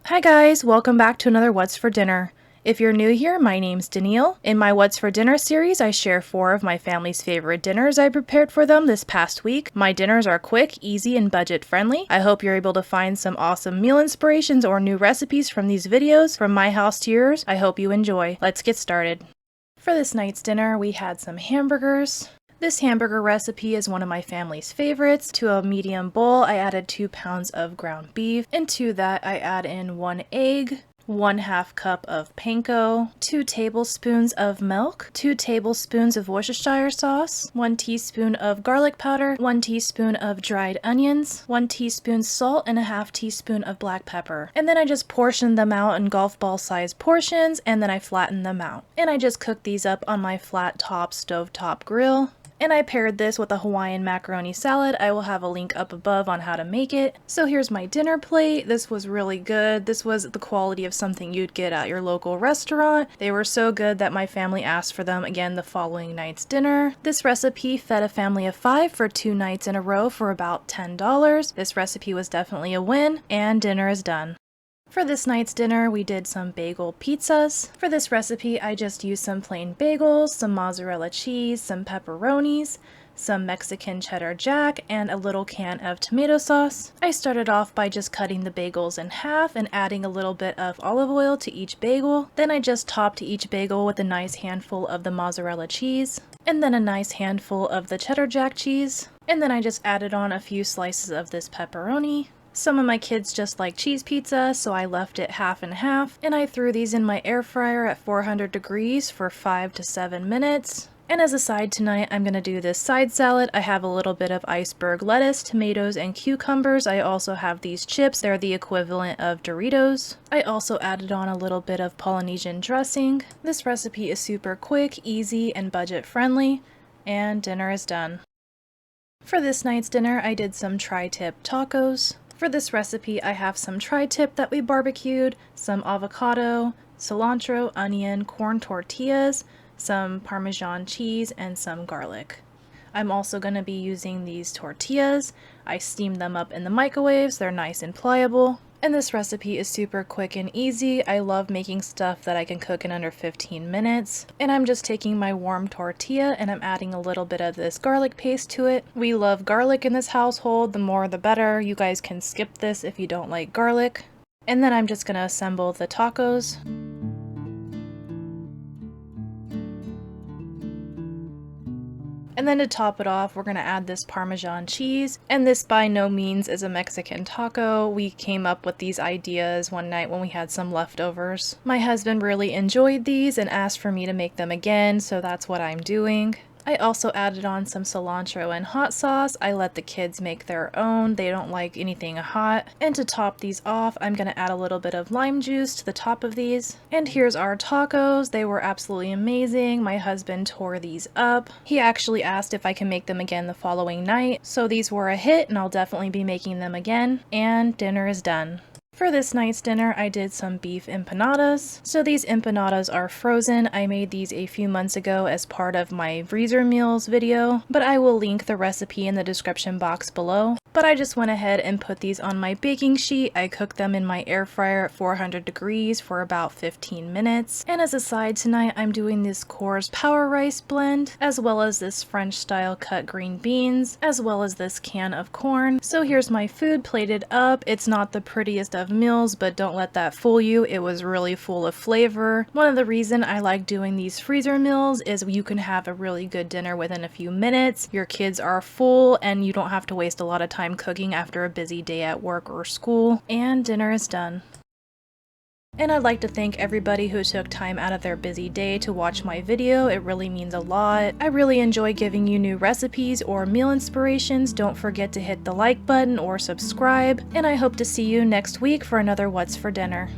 Hi guys, welcome back to another What's for Dinner. If you're new here, my name's Danielle. In my What's for Dinner series, I share 4 of my family's favorite dinners I prepared for them this past week. My dinners are quick, easy, and budget friendly. I hope you're able to find some awesome meal inspirations or new recipes from these videos. From my house to yours, I hope you enjoy. Let's get started. For this night's dinner, we had some hamburgers. This hamburger recipe is one of my family's favorites. To a medium bowl, I added 2 pounds of ground beef. Into that, I add in 1 egg, 1/2 cup of panko, 2 tablespoons of milk, 2 tablespoons of Worcestershire sauce, 1 teaspoon of garlic powder, 1 teaspoon of dried onions, 1 teaspoon salt, and 1/2 teaspoon of black pepper. And then I just portioned them out in golf ball sized portions, and then I flattened them out. And I just cooked these up on my flat top stovetop grill. And I paired this with a Hawaiian macaroni salad. I will have a link up above on how to make it. So here's my dinner plate. This was really good. This was the quality of something you'd get at your local restaurant. They were so good that my family asked for them again the following night's dinner. This recipe fed a family of 5 for 2 nights in a row for about $10. This recipe was definitely a win, and dinner is done. For this night's dinner, we did some bagel pizzas. For this recipe, I just used some plain bagels, some mozzarella cheese, some pepperonis, some Mexican cheddar jack, and a little can of tomato sauce. I started off by just cutting the bagels in half and adding a little bit of olive oil to each bagel. Then I just topped each bagel with a nice handful of the mozzarella cheese, and then a nice handful of the cheddar jack cheese. And then I just added on a few slices of this pepperoni. Some of my kids just like cheese pizza, so I left it half and half, and I threw these in my air fryer at 400 degrees for 5 to 7 minutes. And as a side tonight, I'm going to do this side salad. I have a little bit of iceberg lettuce, tomatoes, and cucumbers. I also have these chips. They're the equivalent of Doritos. I also added on a little bit of Polynesian dressing. This recipe is super quick, easy, and budget friendly, and dinner is done. For this night's dinner, I did some tri-tip tacos. For this recipe, I have some tri-tip that we barbecued, some avocado, cilantro, onion, corn tortillas, some Parmesan cheese, and some garlic. I'm also going to be using these tortillas. I steamed them up in the microwaves. They're nice and pliable. And this recipe is super quick and easy. I love making stuff that I can cook in under 15 minutes. And I'm just taking my warm tortilla and I'm adding a little bit of this garlic paste to it. We love garlic in this household. The more the better. You guys can skip this if you don't like garlic. And then I'm just going to assemble the tacos. And then to top it off, we're going to add this Parmesan cheese. And this by no means is a Mexican taco. We came up with these ideas one night when we had some leftovers. My husband really enjoyed these and asked for me to make them again, so that's what I'm doing. I also added on some cilantro and hot sauce. I let the kids make their own. They don't like anything hot. And to top these off, I'm going to add a little bit of lime juice to the top of these. And here's our tacos. They were absolutely amazing. My husband tore these up. He actually asked if I can make them again the following night. So these were a hit and I'll definitely be making them again. And dinner is done. For this night's dinner, I did some beef empanadas. So these empanadas are frozen. I made these a few months ago as part of my freezer meals video, but I will link the recipe in the description box below. But I just went ahead and put these on my baking sheet. I cooked them in my air fryer at 400 degrees for about 15 minutes. And as a side tonight, I'm doing this Coors Power Rice blend, as well as this French style cut green beans, as well as this can of corn. So here's my food plated up. It's not the prettiest of meals, but don't let that fool you. It was really full of flavor. One of the reasons I like doing these freezer meals is you can have a really good dinner within a few minutes. Your kids are full and you don't have to waste a lot of time cooking after a busy day at work or school, and dinner is done. And I'd like to thank everybody who took time out of their busy day to watch my video. It really means a lot. I really enjoy giving you new recipes or meal inspirations. Don't forget to hit the like button or subscribe, and I hope to see you next week for another What's for Dinner.